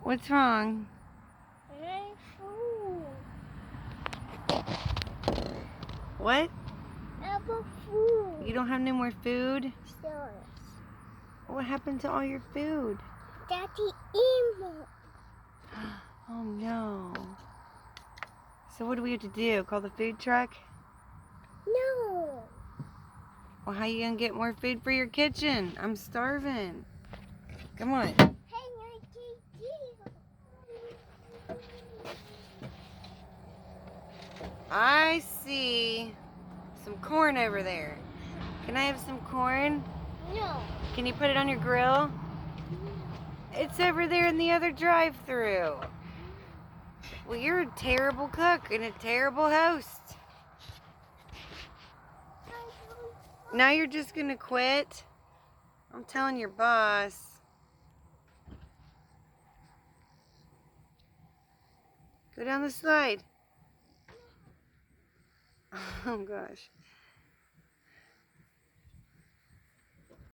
What's wrong? My food. What? I have a food. You don't have no more food? Yes. What happened to all your food? Daddy emo. Oh no. So what do we have to do? Call the food truck? No. Well, how you gonna get more food for your kitchen? I'm starving. Come on. Hey, I see some corn over there. Can I have some corn? no. Can you put it on your grill? It's over there in the other drive-thru. Well, you're a terrible cook and a terrible host. Now you're just gonna quit? I'm telling your boss. Go down the slide. Oh gosh.